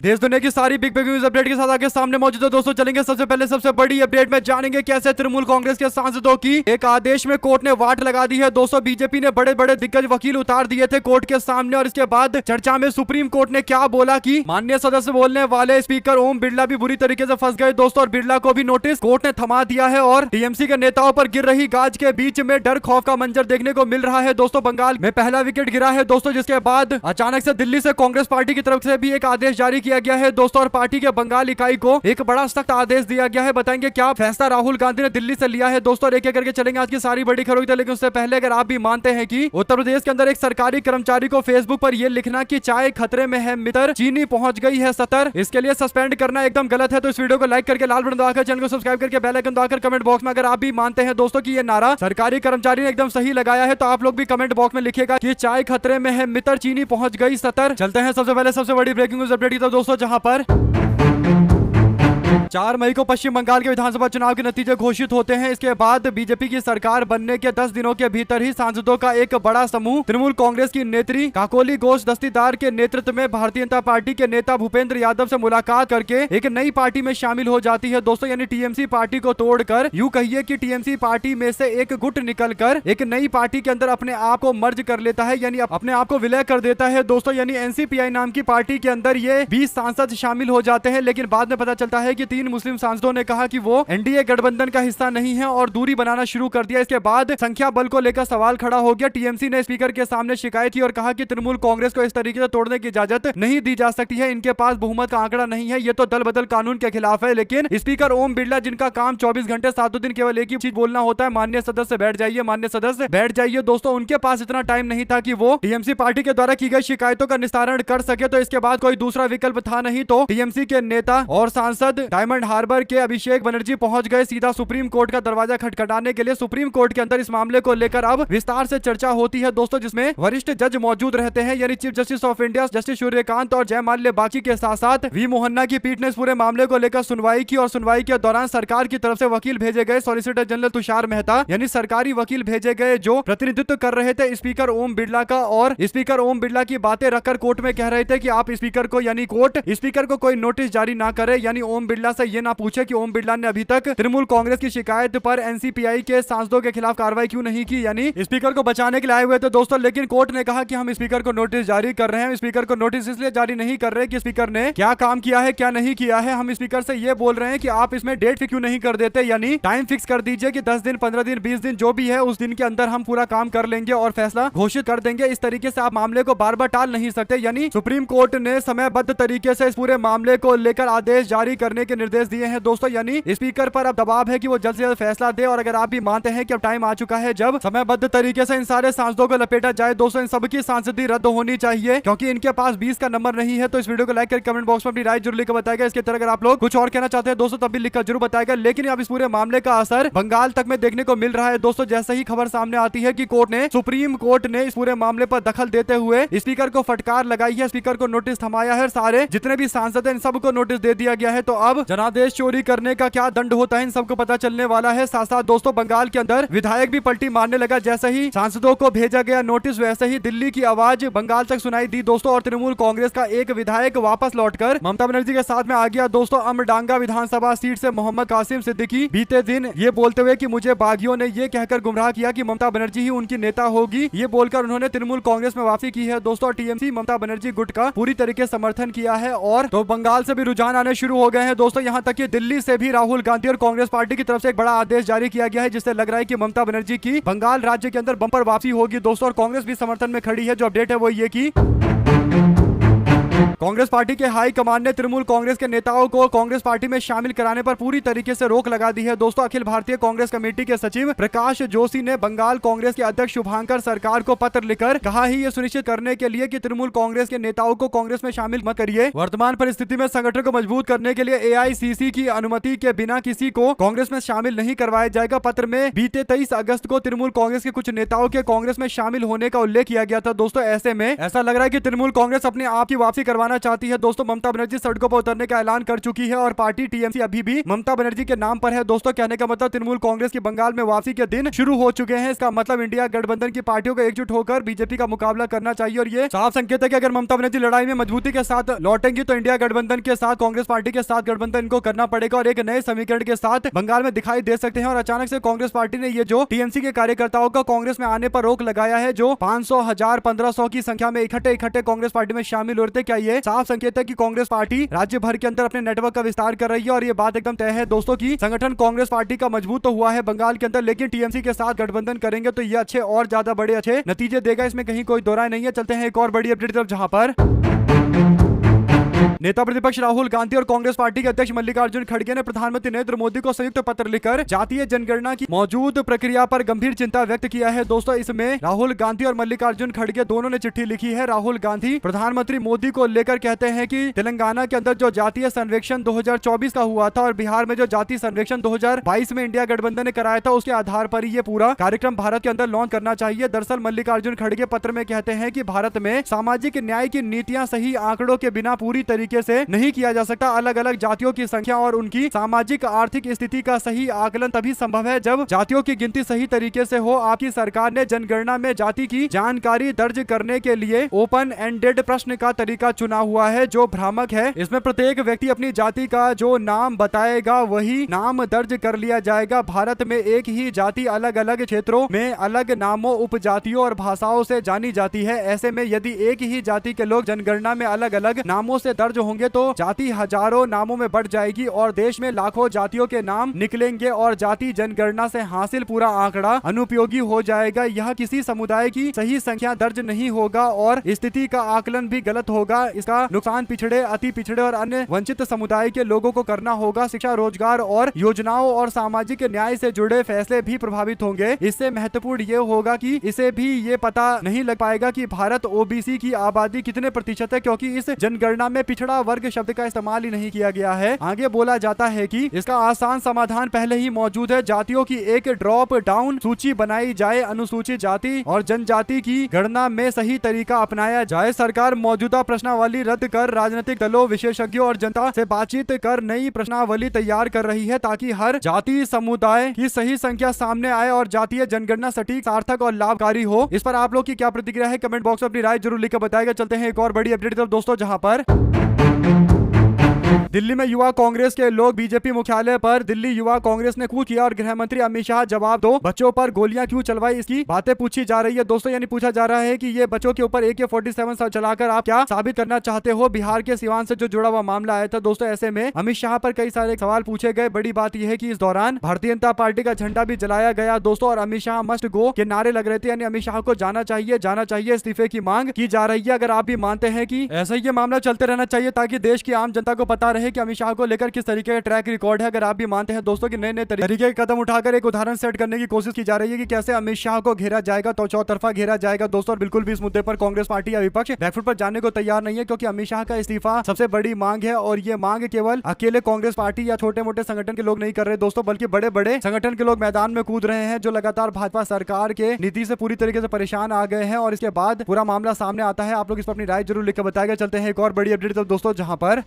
देश दुनिया की सारी बिग न्यूज अपडेट के साथ आगे सामने मौजूद है दोस्तों। चलेंगे सबसे पहले सबसे बड़ी अपडेट में जानेंगे कैसे तृणमूल कांग्रेस के सांसदों की एक आदेश में कोर्ट ने वाट लगा दी है। दोस्तों बीजेपी ने बड़े बड़े दिग्गज वकील उतार दिए थे कोर्ट के सामने और इसके बाद चर्चा में सुप्रीम कोर्ट ने क्या बोला कि माननीय सदस्य बोलने वाले स्पीकर ओम बिरला भी बुरी तरीके से फंस गए दोस्तों, और बिरला को भी नोटिस कोर्ट ने थमा दिया है और टीएमसी के नेताओं पर गिर रही गाज के बीच में डर खौफ का मंजर देखने को मिल रहा है दोस्तों। बंगाल में पहला विकेट गिरा है दोस्तों, जिसके बाद अचानक से दिल्ली से कांग्रेस पार्टी की तरफ से भी एक आदेश जारी किया गया है दोस्तों, पार्टी के बंगाल इकाई को एक बड़ा सख्त आदेश दिया गया है। बताएंगे क्या फैसला राहुल गांधी ने दिल्ली से लिया है दोस्तों, एक एक करके चलेंगे आज की सारी बड़ी खबरों की। लेकिन उससे पहले अगर आप भी मानते हैं कि उत्तर प्रदेश के अंदर एक सरकारी कर्मचारी को फेसबुक पर यह लिखना कि चाय खतरे में है मित्र, चीनी पहुंच गई है सतर, इसके लिए सस्पेंड करना एकदम गलत है। तो इस वीडियो को लाइक करके लाल बटन दबाकर चैनल को सब्सक्राइब करके बेल आइकन दबाकर कमेंट बॉक्स में अगर आप भी मानते हैं दोस्तों कि ये नारा सरकारी कर्मचारी ने एकदम सही लगाया है, तो आप लोग भी कमेंट बॉक्स में लिखिएगा कि चाय खतरे में है मित्र, चीनी पहुंच गई सतर। चलते हैं सबसे पहले सबसे बड़ी ब्रेकिंग न्यूज अपडेट की तरफ दोस्तों, जहां पर 4 मई को पश्चिम बंगाल के विधानसभा चुनाव के नतीजे घोषित होते हैं। इसके बाद बीजेपी की सरकार बनने के 10 दिनों के भीतर ही सांसदों का एक बड़ा समूह तृणमूल कांग्रेस की नेत्री काकोली घोष दस्तीदार के नेतृत्व में भारतीय जनता पार्टी के नेता भूपेंद्र यादव से मुलाकात करके एक नई पार्टी में शामिल हो जाती है दोस्तों, यानी टीएमसी पार्टी को तोड़कर यूं कहिए कि टीएमसी पार्टी में से एक गुट निकलकर एक नई पार्टी के अंदर अपने आप को मर्ज कर लेता है, यानी अपने आप को विलय कर देता है दोस्तों। यानी एनसीपीआई नाम की पार्टी के अंदर ये 20 सांसद शामिल हो जाते हैं, लेकिन बाद में पता चलता है कि 3 मुस्लिम सांसदों ने कहा कि वो एनडीए गठबंधन का हिस्सा नहीं है और दूरी बनाना शुरू कर दिया। इसके बाद संख्या बल को लेकर सवाल खड़ा हो गया। टीएमसी ने स्पीकर के सामने शिकायत की और कहा कि तृणमूल कांग्रेस को इस तरीके से तोड़ने की इजाजत नहीं दी जा सकती है, इनके पास बहुमत का आंकड़ा नहीं है, ये तो दल बदल कानून के खिलाफ है। लेकिन स्पीकर ओम बिरला, जिनका काम 24 घंटे 7 दिन केवल एक ही चीज बोलना होता है, माननीय सदस्य बैठ जाइए, माननीय सदस्य बैठ जाइए दोस्तों, उनके पास इतना टाइम नहीं था कि वो टीएमसी पार्टी के द्वारा की गई शिकायतों का निस्तारण कर सके। तो इसके बाद कोई दूसरा विकल्प था नहीं, तो टीएमसी के नेता और सांसद डायमंड हार्बर के अभिषेक बनर्जी पहुंच गए सीधा सुप्रीम कोर्ट का दरवाजा खटखटाने के लिए। सुप्रीम कोर्ट के अंदर इस मामले को लेकर अब विस्तार से चर्चा होती है दोस्तों, जिसमें वरिष्ठ जज मौजूद रहते हैं, यानी chief justice of India justice Suryakant और जयमाल्या बाची के साथ साथ वी मोहन्ना की पीठ ने इस पूरे मामले को लेकर सुनवाई की और सुनवाई के दौरान सरकार की तरफ से वकील भेजे गए, सॉलिसिटर जनरल तुषार मेहता यानी सरकारी वकील भेजे गए, जो प्रतिनिधित्व कर रहे थे स्पीकर ओम बिरला का, और स्पीकर ओम बिरला की बातें रखकर कोर्ट में कह रहे थे कि आप स्पीकर को यानी कोर्ट स्पीकर को कोई नोटिस जारी ना करे, यानी ओम बिरला से ये ना पूछे कि ओम बिरला ने अभी तक तृणमूल कांग्रेस की शिकायत पर एनसीपीआई के सांसदों के खिलाफ कार्रवाई क्यों नहीं की, यानी स्पीकर को बचाने के लिए आए हुए थे दोस्तों। लेकिन कोर्ट ने कहा कि हम स्पीकर को नोटिस जारी कर रहे हैं, स्पीकर को नोटिस इसलिए जारी नहीं कर रहे कि स्पीकर ने क्या काम किया है क्या नहीं किया है, हम स्पीकर से ये बोल रहे हैं कि आप इसमें डेट क्यों नहीं कर देते, यानी टाइम फिक्स कर दीजिए कि 10 दिन 15 दिन 20 दिन जो भी है उस दिन के अंदर हम पूरा काम कर लेंगे और फैसला घोषित कर देंगे। इस तरीके से आप मामले को बार बार टाल नहीं सकते, यानी सुप्रीम कोर्ट ने समयबद्ध तरीके से इस पूरे मामले को लेकर आदेश जारी करने के निर्देश दिए हैं दोस्तों, यानी स्पीकर पर अब दबाव है कि वो जल्द से जल्द फैसला दे। और अगर आप भी मानते हैं कि अब टाइम आ चुका है जब समयबद्ध तरीके से इन सारे सांसदों को लपेटा जाए दोस्तों, इन सबकी सांसदी रद्द होनी चाहिए क्योंकि इनके पास 20 का नंबर नहीं है। तो इस वीडियो को लाइक कर कमेंट बॉक्स में अपनी राय जरूर लिखकर बताएगा। इसके तरह अगर आप लोग कुछ और कहना चाहते हैं दोस्तों तब भी लिखकर जरूर बताएगा। लेकिन अब इस पूरे मामले का असर बंगाल तक में देखने को मिल रहा है दोस्तों, जैसे ही खबर सामने आती है कि सुप्रीम कोर्ट ने इस पूरे मामले पर दखल देते हुए स्पीकर को फटकार लगाई है, स्पीकर को नोटिस थमाया है, सारे जितने भी सांसद हैं इन सबको नोटिस दे दिया गया है। तो अब जनादेश चोरी करने का क्या दंड होता है इन सबको पता चलने वाला है। साथ साथ दोस्तों बंगाल के अंदर विधायक भी पलटी मारने लगा, जैसे ही सांसदों को भेजा गया नोटिस वैसे ही दिल्ली की आवाज बंगाल तक सुनाई दी दोस्तों, और तृणमूल कांग्रेस का एक विधायक वापस लौटकर ममता बनर्जी के साथ में आ गया दोस्तों। अमरडांगा विधानसभा सीट से मोहम्मद कासिम सिद्दीकी बीते दिन ये बोलते हुए कि मुझे बागियों ने ये कहकर गुमराह किया कि ममता बनर्जी ही उनकी नेता होगी, ये बोलकर उन्होंने तृणमूल कांग्रेस में वापसी की है दोस्तों। टीएमसी ममता बनर्जी गुट का पूरी तरीके से समर्थन किया है और तो बंगाल से भी रुझान आने शुरू हो गए हैं दोस्तों, यहाँ तक कि दिल्ली से भी राहुल गांधी और कांग्रेस पार्टी की तरफ से एक बड़ा आदेश जारी किया गया है, जिससे लग रहा है कि ममता बनर्जी की बंगाल राज्य के अंदर बंपर वापसी होगी दोस्तों। और कांग्रेस भी समर्थन में खड़ी है। जो अपडेट है वो ये की कांग्रेस पार्टी के हाई कमान ने तृणमूल कांग्रेस के नेताओं को कांग्रेस पार्टी में शामिल कराने पर पूरी तरीके से रोक लगा दी है दोस्तों। अखिल भारतीय कांग्रेस कमेटी के सचिव प्रकाश जोशी ने बंगाल कांग्रेस के अध्यक्ष शुभांकर सरकार को पत्र लिखकर कहा ही ये सुनिश्चित करने के लिए कि तृणमूल कांग्रेस के नेताओं को कांग्रेस में शामिल मत करिए। वर्तमान परिस्थिति में संगठन को मजबूत करने के लिए एआईसीसी की अनुमति के बिना किसी को कांग्रेस में शामिल नहीं करवाया जाएगा। पत्र में बीते 23 अगस्त को तृणमूल कांग्रेस के कुछ नेताओं के कांग्रेस में शामिल होने का उल्लेख किया गया था दोस्तों। ऐसे में ऐसा लग रहा है कि तृणमूल कांग्रेस अपने आप की वापसी करवाना चाहती है। दोस्तों ममता बनर्जी सड़कों पर उतरने का ऐलान कर चुकी है और पार्टी टीएमसी अभी भी ममता बनर्जी के नाम पर है। दोस्तों कहने का मतलब तृणमूल कांग्रेस की बंगाल में वापसी के दिन शुरू हो चुके हैं। इसका मतलब इंडिया गठबंधन की पार्टियों को एकजुट होकर बीजेपी का मुकाबला करना चाहिए और ये साफ संकेत है कि अगर ममता बनर्जी लड़ाई में मजबूती के साथ लौटेंगी तो इंडिया गठबंधन के साथ कांग्रेस पार्टी के साथ गठबंधन इनको करना पड़ेगा और एक नए समीकरण के साथ बंगाल में दिखाई दे सकते हैं। और अचानक से कांग्रेस पार्टी ने ये जो टीएमसी के कार्यकर्ताओं का कांग्रेस में आने पर रोक लगाया है, जो 500, 1000, 1500 की संख्या में इकट्ठे कांग्रेस पार्टी में शामिल हो रहे थे, क्या ये साफ संकेत है कि कांग्रेस पार्टी राज्य भर के अंदर अपने नेटवर्क का विस्तार कर रही है। और ये बात एकदम तय है दोस्तों की संगठन कांग्रेस पार्टी का मजबूत तो हुआ है बंगाल के अंदर, लेकिन टीएमसी के साथ गठबंधन करेंगे तो ये अच्छे और ज्यादा बड़े अच्छे नतीजे देगा, इसमें कहीं कोई दो राय नहीं है। चलते हैं एक और बड़ी अपडेट तरफ, जहां पर नेता प्रतिपक्ष राहुल गांधी और कांग्रेस पार्टी के अध्यक्ष मल्लिकार्जुन खड़गे ने प्रधानमंत्री नरेंद्र मोदी को संयुक्त पत्र लिखकर जातीय जनगणना की मौजूद प्रक्रिया पर गंभीर चिंता व्यक्त किया है। दोस्तों इसमें राहुल गांधी और मल्लिकार्जुन खड़गे दोनों ने चिट्ठी लिखी है। राहुल गांधी प्रधानमंत्री मोदी को लेकर कहते हैं कि तेलंगाना के अंदर जो जातीय सर्वेक्षण 2024 का हुआ था और बिहार में जो जातीय सर्वेक्षण 2022 में इंडिया गठबंधन ने कराया था, उसके आधार पर ही ये पूरा कार्यक्रम भारत के अंदर लॉन्च करना चाहिए। दरअसल मल्लिकार्जुन खड़गे पत्र में कहते हैं कि भारत में सामाजिक न्याय की नीतियां सही आंकड़ों के बिना पूरी तरीके से नहीं किया जा सकता। अलग अलग जातियों की संख्या और उनकी सामाजिक आर्थिक स्थिति का सही आकलन तभी संभव है जब जातियों की गिनती सही तरीके से हो। आपकी सरकार ने जनगणना में जाति की जानकारी दर्ज करने के लिए ओपन एंडेड प्रश्न का तरीका चुना हुआ है, जो भ्रामक है। इसमें प्रत्येक व्यक्ति अपनी जाति का जो नाम बताएगा वही नाम दर्ज कर लिया जाएगा। भारत में एक ही जाति अलग अलग क्षेत्रों में अलग नामों, उपजातियों और भाषाओं से जानी जाती है। ऐसे में यदि एक ही जाति के लोग जनगणना में अलग अलग नामों से दर्ज होंगे तो जाति हजारों नामों में बढ़ जाएगी और देश में लाखों जातियों के नाम निकलेंगे और जाति जनगणना से हासिल पूरा आंकड़ा अनुपयोगी हो जाएगा। यह किसी समुदाय की सही संख्या दर्ज नहीं होगा और स्थिति का आकलन भी गलत होगा। इसका नुकसान पिछड़े, अति पिछड़े और अन्य वंचित समुदाय के लोगों को करना होगा। शिक्षा, रोजगार और योजनाओं और सामाजिक न्याय से जुड़े फैसले भी प्रभावित होंगे। इससे महत्वपूर्ण ये होगा कि इसे भी ये पता नहीं लग पाएगा कि भारत ओबीसी की आबादी कितने प्रतिशत है, क्योंकि इस जनगणना में पिछड़ा वर्ग शब्द का इस्तेमाल ही नहीं किया गया है। आगे बोला जाता है कि इसका आसान समाधान पहले ही मौजूद है। जातियों की एक ड्रॉप डाउन सूची बनाई जाए, अनुसूचित जाति और जनजाति की गणना में सही तरीका अपनाया जाए। सरकार मौजूदा प्रश्नावली रद्द कर राजनीतिक दलों, विशेषज्ञों और जनता से बातचीत कर नई प्रश्नावली तैयार कर रही है ताकि हर जाति समुदाय की सही संख्या सामने आए और जातीय जनगणना सटीक, सार्थक और लाभकारी हो। इस पर आप लोग की क्या प्रतिक्रिया है, कमेंट बॉक्स में अपनी राय जरूर लिखकर बताएगा। चलते हैं एक और बड़ी अपडेट तरफ दोस्तों, जहां पर दिल्ली में युवा कांग्रेस के लोग बीजेपी मुख्यालय पर दिल्ली युवा कांग्रेस ने कूच किया और गृह मंत्री अमित शाह जवाब दो, बच्चों पर गोलियां क्यों चलवाई, इसकी बातें पूछी जा रही है। दोस्तों यानी पूछा जा रहा है कि ये बच्चों के ऊपर AK-47 चलाकर आप क्या साबित करना चाहते हो। बिहार के सिवान से जो जुड़ा हुआ मामला आया था दोस्तों, ऐसे में अमित शाह पर कई सारे सवाल पूछे गए। बड़ी बात यह है कि इस दौरान भारतीय जनता पार्टी का झंडा भी जलाया गया दोस्तों और अमित शाह मस्ट गो के नारे लग रहे थे, यानी अमित शाह को जाना चाहिए, इस्तीफे की मांग की जा रही है। अगर आप भी मानते हैं कि ऐसा ही ये मामला चलते रहना चाहिए ताकि देश की आम जनता को पता रहे कि अमित शाह को लेकर किस तरीके का ट्रैक रिकॉर्ड है, अगर आप भी मानते हैं दोस्तों कि नए नए तरीके के कदम उठाकर एक उदाहरण सेट करने की कोशिश की जा रही है कि कैसे अमित शाह को घेरा जाएगा, तो चौतरफा घेरा जाएगा दोस्तों। और बिल्कुल भी इस मुद्दे पर कांग्रेस पार्टी या विपक्ष बैकफुट पर जाने को तैयार नहीं है, क्योंकि अमित शाह का इस्तीफा सबसे बड़ी मांग है और ये मांग केवल अकेले कांग्रेस पार्टी या छोटे मोटे संगठन के लोग नहीं कर रहे दोस्तों, बल्कि बड़े बड़े संगठन के लोग मैदान में कूद रहे हैं, जो लगातार भाजपा सरकार के नीति से पूरी तरीके से परेशान आ गए हैं और इसके बाद पूरा मामला सामने आता है। आप लोग इस पर अपनी राय जरूर लिखकर बताएगा। चलते हैं एक और बड़ी अपडेट दोस्तों, जहां पर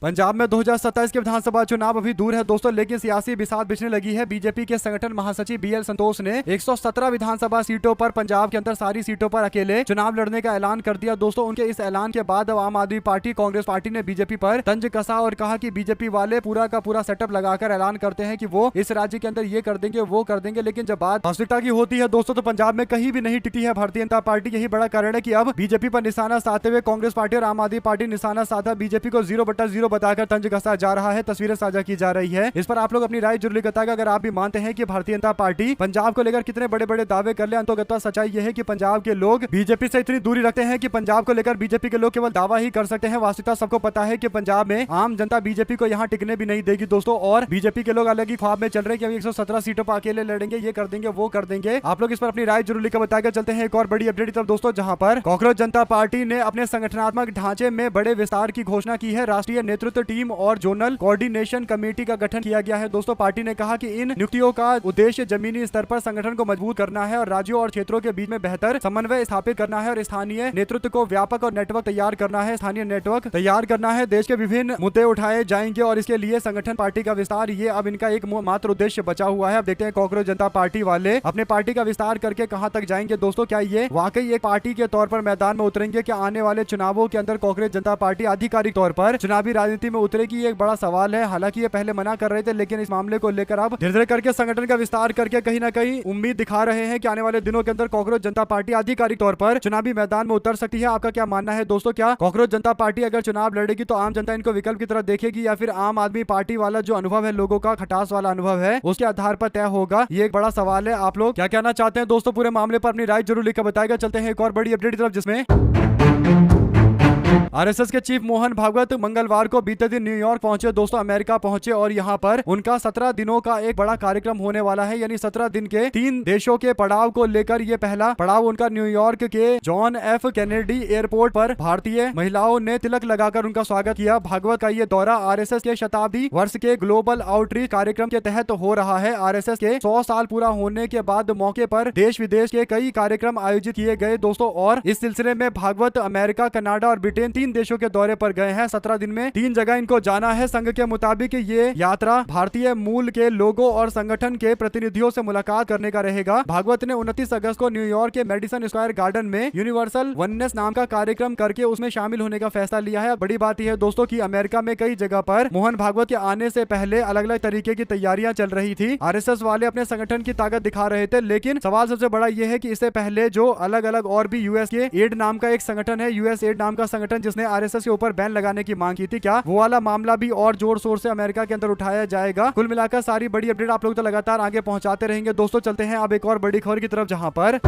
पंजाब में 2027 के विधानसभा चुनाव अभी दूर है दोस्तों, लेकिन सियासी बिसात बिछने लगी है। बीजेपी के संगठन महासचिव BL संतोष ने 117 विधानसभा सीटों पर पंजाब के अंदर सारी सीटों पर अकेले चुनाव लड़ने का ऐलान कर दिया दोस्तों। उनके इस ऐलान के बाद आम आदमी पार्टी, कांग्रेस पार्टी ने बीजेपी पर तंज कसा और कहा कि बीजेपी वाले पूरा का पूरा सेटअप लगाकर ऐलान करते हैं कि वो इस राज्य के अंदर ये कर देंगे, वो कर देंगे, लेकिन जब बात वास्तविकता की होती है दोस्तों तो पंजाब में कहीं भी नहीं टिकी है भारतीय जनता पार्टी। यही बड़ा कारण है कि अब बीजेपी पर निशाना साधते हुए कांग्रेस पार्टी और आम आदमी पार्टी निशाना साधा बीजेपी को 0/0 बताकर तंज कसा जा रहा है, तस्वीरें साझा की जा रही है। इस पर आप लोग अपनी राय जरूर बताएगा। अगर आप भी मानते हैं कि भारतीय जनता पार्टी पंजाब को लेकर कितने बड़े बड़े दावे कर ले, अंततः सच्चाई यह है कि पंजाब के लोग बीजेपी से इतनी दूरी रखते हैं कि पंजाब को लेकर बीजेपी के लोग केवल दावा ही कर सकते हैं। वास्तविकता सबको पता है कि पंजाब में आम जनता बीजेपी को यहाँ टिकने भी नहीं देगी दोस्तों, और बीजेपी के लोग अलग ही ख्वाब में चल रहे हैं कि हम 117 सीटों पर अकेले लड़ेंगे, ये कर देंगे, वो कर देंगे। आप लोग इस पर अपनी राय जरूर लिखकर बताएगा। चलते हैं एक और बड़ी अपडेट तब दोस्तों, जहां पर कॉकरोच जनता पार्टी ने अपने संगठनात्मक ढांचे में बड़े विस्तार की घोषणा की है। राष्ट्रीय लिए नेतृत्व टीम और जोनल कोऑर्डिनेशन कमेटी का गठन किया गया है। दोस्तों पार्टी ने कहा कि इन नियुक्तियों का उद्देश्य जमीनी स्तर पर संगठन को मजबूत करना है और राज्यों और क्षेत्रों के बीच में बेहतर समन्वय स्थापित करना है और स्थानीय नेतृत्व को व्यापक और नेटवर्क तैयार करना है। स्थानीय नेटवर्क तैयार करना है। देश के विभिन्न मुद्दे उठाए जाएंगे और इसके लिए संगठन पार्टी का विस्तार, ये अब इनका एक मात्र उद्देश्य बचा हुआ है। अब देखते हैं कांग्रेस जनता पार्टी वाले अपने पार्टी का विस्तार करके कहां तक जाएंगे। दोस्तों क्या ये वाकई एक पार्टी के तौर पर मैदान में उतरेंगे? क्या आने वाले चुनावों के अंदर कांग्रेस जनता पार्टी आधिकारिक तौर पर चुनावी राजनीति में उतरेगी? ये एक बड़ा सवाल है। हालांकि ये पहले मना कर रहे थे, लेकिन इस मामले को लेकर अब धीरे धीरे करके संगठन का विस्तार करके कहीं ना कहीं उम्मीद दिखा रहे हैं कि आने वाले दिनों के अंदर कांग्रेस जनता पार्टी आधिकारिक तौर पर चुनावी मैदान में उतर सकती है। आपका क्या मानना है दोस्तों? क्या कांग्रेस जनता पार्टी अगर चुनाव लड़ेगी तो आम जनता इनको विकल्प की तरह देखेगी, या फिर आम आदमी पार्टी वाला जो अनुभव है, लोगों का खटास वाला अनुभव है, उसके आधार पर तय होगा? ये एक बड़ा सवाल है। आप लोग क्या कहना चाहते हैं दोस्तों? पूरे मामले पर अपनी राय जरूर लिखकर बताएगा। चलते हैं एक और बड़ी अपडेट की तरफ, जिसमें आरएसएस के चीफ मोहन भागवत मंगलवार को बीते दिन न्यूयॉर्क पहुंचे। दोस्तों अमेरिका पहुंचे और यहां पर उनका 17 दिनों का एक बड़ा कार्यक्रम होने वाला है। यानी 17 दिन के 3 देशों के पड़ाव को लेकर ये पहला पड़ाव उनका न्यूयॉर्क के जॉन एफ कैनेडी एयरपोर्ट पर भारतीय महिलाओं ने तिलक लगाकर उनका स्वागत किया। भागवत का ये दौरा आरएसएस के शताब्दी वर्ष के ग्लोबल आउटरीच कार्यक्रम के तहत हो रहा है। आरएसएस के 100 साल पूरा होने के बाद मौके पर देश विदेश के कई कार्यक्रम आयोजित किए गए दोस्तों, और इस सिलसिले में भागवत अमेरिका, कनाडा और ब्रिटेन 3 देशों के दौरे पर गए हैं। 17 दिन में 3 जगह इनको जाना है। संघ के मुताबिक ये यात्रा भारतीय मूल के लोगों और संगठन के प्रतिनिधियों से मुलाकात करने का रहेगा। भागवत ने 29 अगस्त को न्यूयॉर्क के मेडिसन स्क्वायर गार्डन में यूनिवर्सल वननेस नाम का कार्यक्रम करके उसमें शामिल होने का फैसला लिया है। बड़ी बात यह है दोस्तों कि अमेरिका में कई जगह पर मोहन भागवत के आने से पहले अलग अलग तरीके की तैयारियां चल रही थी। आरएसएस वाले अपने संगठन की ताकत दिखा रहे थे, लेकिन सवाल सबसे बड़ा यह है कि इससे पहले जो अलग अलग और भी यूएस के एड नाम का एक संगठन है, यूएस एड नाम का संगठन, जिसने आरएसएस के ऊपर बैन लगाने की मांग की थी, क्या वो वाला मामला भी और जोर शोर से अमेरिका के अंदर उठाया जाएगा? कुल मिलाकर सारी बड़ी अपडेट आप लोग तो लगातार आगे पहुंचाते रहेंगे दोस्तों। चलते हैं अब एक और बड़ी खबर की तरफ, जहां पर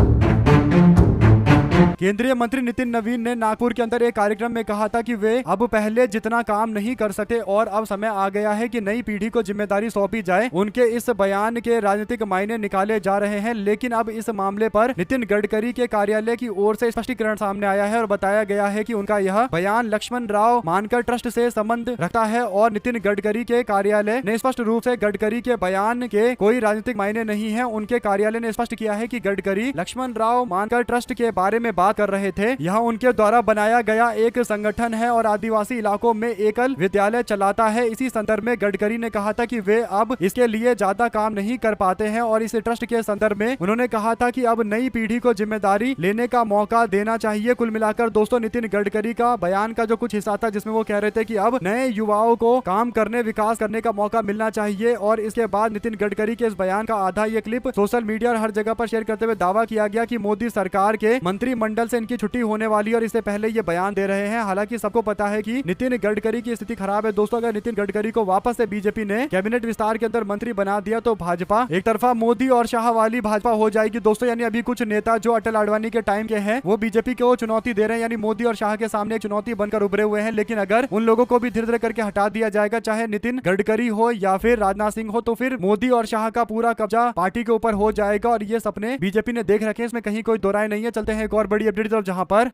केंद्रीय मंत्री नितिन नवीन ने नागपुर के अंदर एक कार्यक्रम में कहा था कि वे अब पहले जितना काम नहीं कर सकते और अब समय आ गया है कि नई पीढ़ी को जिम्मेदारी सौंपी जाए। उनके इस बयान के राजनीतिक मायने निकाले जा रहे हैं, लेकिन अब इस मामले पर नितिन गडकरी के कार्यालय की ओर से स्पष्टीकरण सामने आया है और बताया गया है कि उनका यह बयान लक्ष्मण राव मानकर ट्रस्ट से संबंध रखता है और नितिन गडकरी के कार्यालय ने स्पष्ट रूप से गडकरी के बयान के कोई राजनीतिक मायने नहीं है। उनके कार्यालय ने स्पष्ट किया है कि गडकरी लक्ष्मण राव मानकर ट्रस्ट के बारे में बात कर रहे थे। यह उनके द्वारा बनाया गया एक संगठन है और आदिवासी इलाकों में एकल विद्यालय चलाता है। इसी संदर्भ में गडकरी ने कहा था कि वे अब इसके लिए ज्यादा काम नहीं कर पाते हैं और इस ट्रस्ट के संदर्भ में उन्होंने कहा था कि अब नई पीढ़ी को जिम्मेदारी लेने का मौका देना चाहिए। कुल मिलाकर दोस्तों नितिन गडकरी का बयान का जो कुछ हिस्सा था, जिसमें वो कह रहे थे कि अब नए युवाओं को काम करने, विकास करने का मौका मिलना चाहिए, और इसके बाद नितिन गडकरी के इस बयान का आधा ये क्लिप सोशल मीडिया और हर जगह पर शेयर करते हुए दावा किया गया कि मोदी सरकार के मंत्रिमंडल से इनकी छुट्टी होने वाली है और इससे पहले ये बयान दे रहे हैं। हालांकि सबको पता है कि नितिन गडकरी की स्थिति खराब है दोस्तों। अगर नितिन गडकरी को वापस से बीजेपी ने कैबिनेट विस्तार के अंदर मंत्री बना दिया तो भाजपा एक तरफा मोदी और शाह वाली भाजपा हो जाएगी दोस्तों। यानी अभी कुछ नेता जो अटल आडवाणी के टाइम के हैं वो बीजेपी को चुनौती दे रहे हैं, यानी मोदी और शाह के सामने एक चुनौती बनकर उभरे हुए हैं। लेकिन अगर उन लोगों को भी धीरे धीरे करके हटा दिया जाएगा, चाहे नितिन गडकरी हो या फिर राजनाथ सिंह हो, तो फिर मोदी और शाह का पूरा कब्जा पार्टी के ऊपर हो जाएगा और ये सपने बीजेपी ने देख रखे हैं, इसमें कहीं कोई दो राय नहीं है। चलते हैं एक और बड़ी अपडेट तरफ, जहां पर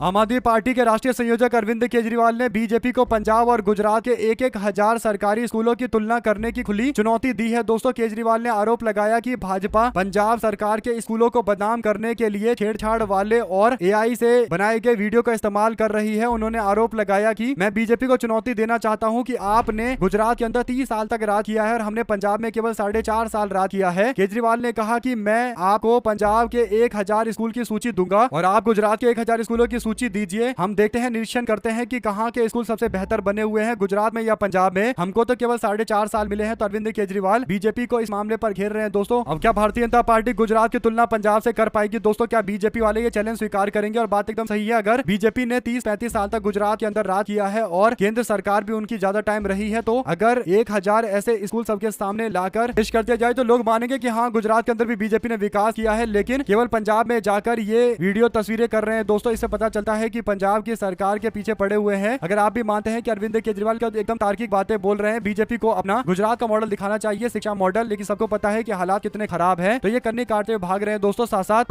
आम आदमी पार्टी के राष्ट्रीय संयोजक अरविंद केजरीवाल ने बीजेपी को पंजाब और गुजरात के एक हजार सरकारी स्कूलों की तुलना करने की खुली चुनौती दी है दोस्तों। केजरीवाल ने आरोप लगाया कि भाजपा पंजाब सरकार के स्कूलों को बदनाम करने के लिए छेड़छाड़ वाले और एआई से बनाए गए वीडियो का इस्तेमाल कर रही है। उन्होंने आरोप लगाया कि मैं बीजेपी को चुनौती देना चाहता हूं कि आपने गुजरात के अंदर 30 साल तक राज किया है और हमने पंजाब में केवल 4.5 साल राज किया है। केजरीवाल ने कहा कि मैं आपको पंजाब के 1000 स्कूल की सूची दूंगा और आप गुजरात के 1000 स्कूलों की सूची दीजिए। हम देखते हैं, निरीक्षण करते हैं कि कहां के स्कूल सबसे बेहतर बने हुए हैं, गुजरात में या पंजाब में। हमको तो केवल 4.5 साल मिले हैं। तो अरविंद केजरीवाल बीजेपी को इस मामले पर घेर रहे हैं दोस्तों। अब क्या भारतीय जनता पार्टी गुजरात की तुलना पंजाब से कर पाएगी दोस्तों? क्या बीजेपी वाले ये चैलेंज स्वीकार करेंगे? और बात एकदम सही है, अगर बीजेपी ने 30-35 साल तक गुजरात के अंदर राज किया है और केंद्र सरकार भी उनकी ज्यादा टाइम रही है, तो अगर 1000 ऐसे स्कूल सबके सामने लाकर पेश कर दिया जाए तो लोग मानेंगे कि हाँ, गुजरात के अंदर भी बीजेपी ने विकास किया है। लेकिन केवल पंजाब में जाकर ये वीडियो तस्वीरें कर रहे हैं दोस्तों। इससे पता चलता है कि पंजाब की सरकार के पीछे पड़े हुए हैं। अगर आप भी मानते हैं कि अरविंद केजरीवाल का एकदम तार्किक बातें बोल रहे हैं, बीजेपी को अपना गुजरात का मॉडल दिखाना चाहिए, शिक्षा मॉडल, लेकिन सबको पता है कि हालात कितने खराब हैं, तो ये करने काटते हुए भाग रहे हैं दोस्तों। साथ साथ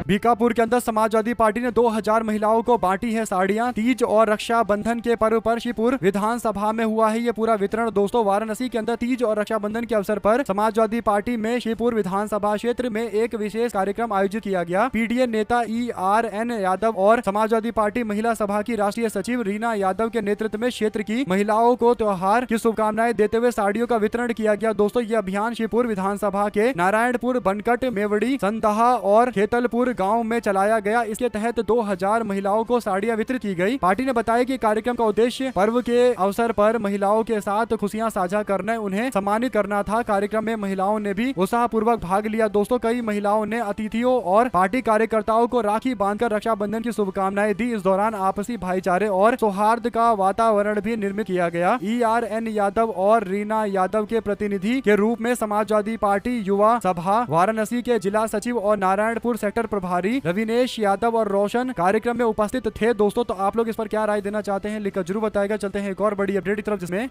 बीकापुर के अंदर समाजवादी पार्टी ने 2000 महिलाओं को बांटी है साड़ियां। तीज और रक्षाबंधन के पर्व पर शिवपुर विधानसभा में हुआ है ये पूरा वितरण। दोस्तों, वाराणसी के अंदर तीज और रक्षाबंधन के अवसर पर समाजवादी पार्टी में शिवपुर विधानसभा क्षेत्र में एक विशेष कार्यक्रम आयोजित किया गया। पीडीए नेता ERN यादव और समाजवादी पार्टी महिला सभा की राष्ट्रीय सचिव रीना यादव के नेतृत्व में क्षेत्र की महिलाओं को त्योहार की शुभकामनाएं देते हुए साड़ियों का वितरण किया गया। दोस्तों, ये अभियान शिवपुर विधानसभा के नारायणपुर, बनकट, मेवड़ी, संदहा और खेतलपुर गांव में चलाया गया। इसके तहत 2000 महिलाओं को साड़ियां वितरित की गई। पार्टी ने बताया कि कार्यक्रम का उद्देश्य पर्व के अवसर पर महिलाओं के साथ खुशियां साझा करने, उन्हें सम्मानित करना था। कार्यक्रम में महिलाओं ने भी उत्साहपूर्वक भाग लिया। दोस्तों, कई महिलाओं ने अतिथियों और पार्टी कार्यकर्ताओं को राखी बांधकर रक्षाबंधन की शुभकामनाएं दी। इस दौरान आपसी भाईचारे और सौहार्द का वातावरण भी निर्मित किया गया। ERN यादव और रीना यादव के प्रतिनिधि के रूप में समाजवादी पार्टी युवा सभा वाराणसी के जिला सचिव और नारायणपुर सेक्टर प्रभारी रविनेश यादव और रोशन कार्यक्रम में उपस्थित थे। दोस्तों, तो आप लोग इस पर क्या राय देना चाहते हैं लिखकर जरूर बताएगा। चलते हैं एक और बड़ी अपडेट की तरफ, जिसमें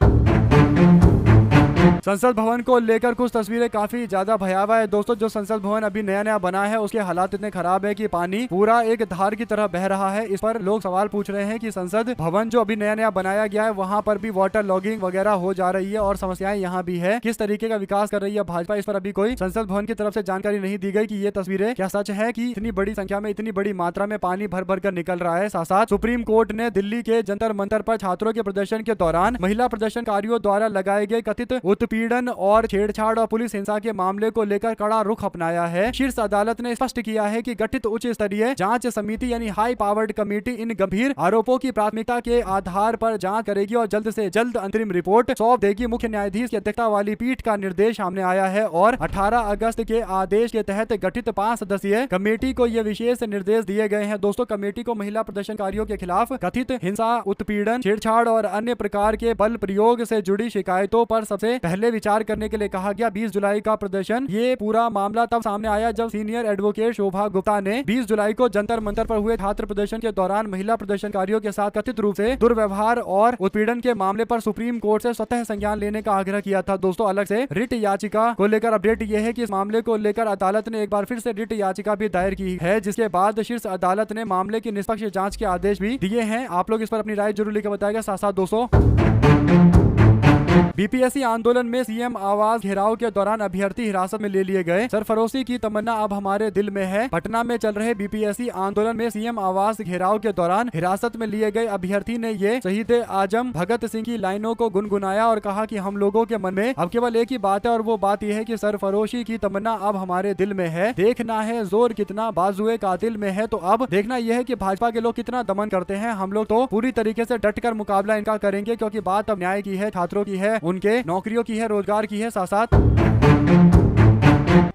संसद भवन को लेकर कुछ तस्वीरें काफी ज्यादा भयावह है। दोस्तों, जो संसद भवन अभी नया नया बना है उसके हालात इतने खराब है कि पानी पूरा एक धार की तरह बह रहा है। इस पर लोग सवाल पूछ रहे हैं कि संसद भवन जो अभी नया नया बनाया गया है वहां पर भी वाटर लॉगिंग वगैरह हो जा रही है और समस्याएं यहाँ भी है। किस तरीके का विकास कर रही है भाजपा, इस पर अभी कोई संसद भवन की तरफ से जानकारी नहीं दी गई कि ये तस्वीरें क्या सच है कि इतनी बड़ी संख्या में, इतनी बड़ी मात्रा में पानी भर भर कर निकल रहा है। साथ साथ सुप्रीम कोर्ट ने दिल्ली के जंतर मंतर पर छात्रों के प्रदर्शन के दौरान महिला प्रदर्शनकारियों द्वारा लगाए गए कथित उत्पीड़न और छेड़छाड़ और पुलिस हिंसा के मामले को लेकर कड़ा रुख अपनाया है। शीर्ष अदालत ने स्पष्ट किया है कि गठित उच्च स्तरीय जांच समिति यानी हाई पावर्ड कमेटी इन गंभीर आरोपों की प्राथमिकता के आधार पर जांच करेगी और जल्द से जल्द अंतरिम रिपोर्ट सौंप देगी। मुख्य न्यायाधीश की अध्यक्षता वाली पीठ का निर्देश सामने आया है और 18 अगस्त के आदेश के तहत गठित 5 सदस्यीय कमेटी को ये विशेष निर्देश दिए गए हैं। दोस्तों, कमेटी को महिला प्रदर्शनकारियों के खिलाफ कथित हिंसा, उत्पीड़न, छेड़छाड़ और अन्य प्रकार के बल प्रयोग से जुड़ी शिकायतों पर सबसे पहले विचार करने के लिए कहा गया। 20 जुलाई का प्रदर्शन, ये पूरा मामला तब सामने आया जब सीनियर एडवोकेट शोभा गुप्ता ने 20 जुलाई को जंतर मंतर पर हुए छात्र प्रदर्शन के दौरान महिला प्रदर्शनकारियों के साथ कथित रूप से दुर्व्यवहार और उत्पीड़न के मामले पर सुप्रीम कोर्ट से स्वतः संज्ञान लेने का आग्रह किया था। दोस्तों, अलग से रिट याचिका को लेकर अपडेट ये है कि इस मामले को लेकर अदालत ने एक बार फिर से रिट याचिका भी दायर की है, जिसके बाद शीर्ष अदालत ने मामले की निष्पक्ष जांच के आदेश भी दिए हैं। आप लोग इस पर अपनी राय जरूर लिखकर बताएगा। साथ साथ दोस्तों, बीपीएससी आंदोलन में सीएम आवास घेराव के दौरान अभ्यर्थी हिरासत में ले लिए गए। सरफरोशी की तमन्ना अब हमारे दिल में है। पटना में चल रहे बीपीएससी आंदोलन में सीएम आवास घेराव के दौरान हिरासत में लिए गए अभ्यर्थी ने ये शहीद आजम भगत सिंह की लाइनों को गुनगुनाया और कहा कि हम लोगों के मन में अब केवल एक ही बात है और वो बात यह है कि सरफरोशी की तमन्ना अब हमारे दिल में है। देखना है जोर कितना बाजुए कातिल में है। तो अब देखना यह है कि भाजपा के लोग कितना दमन करते हैं। हम लोग तो पूरी तरीके से डट कर मुकाबला इनका करेंगे, क्योंकि बात अब न्याय की है, छात्रों की है, उनके नौकरियों की है, रोजगार की है। साथ साथ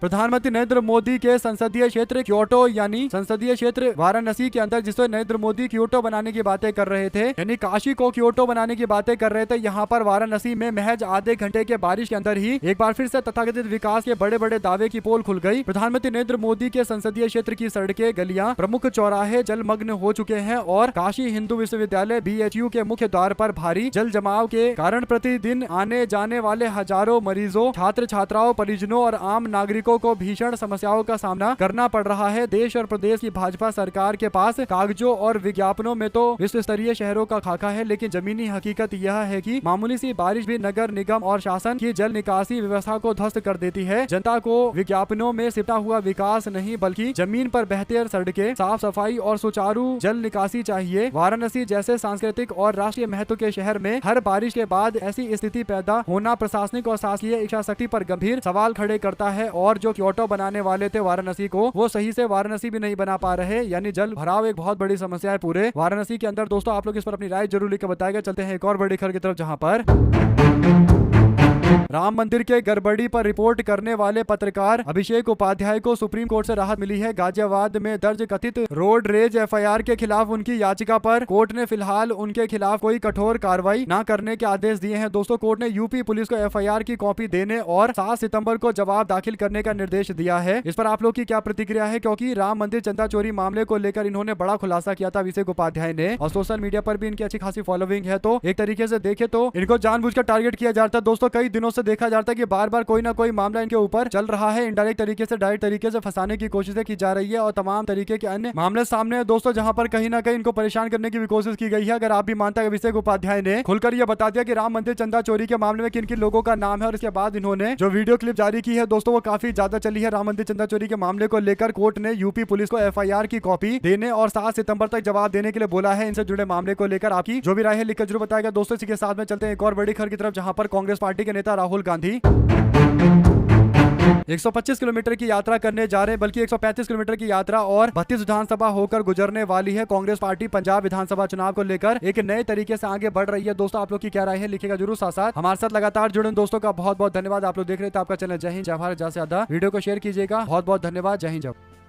प्रधानमंत्री नरेंद्र मोदी के संसदीय क्षेत्र क्योटो यानी संसदीय क्षेत्र वाराणसी के अंदर, जिसमें नरेंद्र मोदी क्योटो बनाने की बातें कर रहे थे, यानी काशी को क्योटो बनाने की बातें कर रहे थे, यहाँ पर वाराणसी में महज आधे घंटे के बारिश के अंदर ही एक बार फिर से तथाकथित विकास के बड़े बड़े दावे की पोल खुल गई। प्रधानमंत्री नरेंद्र मोदी के संसदीय क्षेत्र की सड़कें, गलियां, प्रमुख चौराहे जलमग्न हो चुके हैं और काशी हिंदू विश्वविद्यालय BHU के मुख्य द्वार पर भारी जल जमाव के कारण प्रतिदिन आने जाने वाले हजारों मरीजों, छात्र छात्राओं, परिजनों और आम नागरिकों को भीषण समस्याओं का सामना करना पड़ रहा है। देश और प्रदेश की भाजपा सरकार के पास कागजों और विज्ञापनों में तो विश्व स्तरीय शहरों का खाका है, लेकिन जमीनी हकीकत यह है कि मामूली सी बारिश भी नगर निगम और शासन की जल निकासी व्यवस्था को ध्वस्त कर देती है। जनता को विज्ञापनों में सिमटा हुआ विकास नहीं, बल्कि जमीन पर बेहतर सड़कें, साफ सफाई और सुचारू जल निकासी चाहिए। वाराणसी जैसे सांस्कृतिक और राष्ट्रीय महत्व के शहर में हर बारिश के बाद ऐसी स्थिति पैदा होना प्रशासनिक और शासकीय इच्छा शक्ति पर गंभीर सवाल खड़े करता है। और जो क्योटो बनाने वाले थे वाराणसी को, वो सही से वाराणसी भी नहीं बना पा रहे, यानी जल भराव एक बहुत बड़ी समस्या है पूरे वाराणसी के अंदर। दोस्तों, आप लोग इस पर अपनी राय जरूर लिखकर बताएगा। चलते हैं एक और बड़ी खबर की तरफ, जहां पर राम मंदिर के गड़बड़ी पर रिपोर्ट करने वाले पत्रकार अभिषेक उपाध्याय को सुप्रीम कोर्ट से राहत मिली है। गाजियाबाद में दर्ज कथित रोड रेज FIR के खिलाफ उनकी याचिका पर कोर्ट ने फिलहाल उनके खिलाफ कोई कठोर कार्रवाई न करने के आदेश दिए हैं। दोस्तों, कोर्ट ने यूपी पुलिस को FIR की कॉपी देने और 7 सितंबर को जवाब दाखिल करने का निर्देश दिया है। इस पर आप लोग की क्या प्रतिक्रिया है, क्योंकि राम मंदिर चंदा चोरी मामले को लेकर इन्होंने बड़ा खुलासा किया था अभिषेक उपाध्याय ने, और सोशल मीडिया पर भी इनकी अच्छी खासी फॉलोइंग है। तो एक तरीके से देखे तो इनको जानबूझकर टारगेट किया जाता है। दोस्तों, कई दिनों से देखा जाता है कि बार बार कोई ना कोई मामला इनके ऊपर चल रहा है। इनडायरेक्ट तरीके से डायरेक्ट तरीके से फंसाने की कोशिशें की जा रही है और तमाम तरीके के अन्य मामले सामने है दोस्तों, जहां पर कहीं ना कहीं इनको परेशान करने की भी कोशिश की गई है। अगर आप भी मानता है अभिषेक उपाध्याय ने खुलकर यह बता दिया कि राम मंदिर चंदा चोरी के मामले में किन किन लोगों का नाम है और इसके बाद इन्होंने जो वीडियो क्लिप जारी की है दोस्तों वो काफी ज्यादा चली है। राम मंदिर चंदा चोरी के मामले को लेकर कोर्ट ने यूपी पुलिस को FIR की कॉपी देने और 7 सितंबर तक जवाब देने के लिए बोला है। इनसे जुड़े मामले को लेकर आपकी जो भी राय है लिखकर जरूर बताएगा दोस्तों। इसी के साथ में चलते हैं एक और बड़ी खबर की तरफ, जहां पर कांग्रेस पार्टी के नेता राहुल गांधी 125 किलोमीटर की यात्रा करने जा रहे हैं, बल्कि 135 किलोमीटर की यात्रा और 32 विधानसभा होकर गुजरने वाली है। कांग्रेस पार्टी पंजाब विधानसभा चुनाव को लेकर एक नए तरीके से आगे बढ़ रही है दोस्तों। आप लोग की क्या राय है लिखेगा जरूर। साथ साथ हमारे साथ लगातार जुड़े दोस्तों का बहुत बहुत धन्यवाद। आप लोग देख रहे थे आपका चैनल जय हिंद जय भारत। ज्यादा से ज्यादा वीडियो को शेयर कीजिएगा। बहुत बहुत धन्यवाद। जय हिंद जय।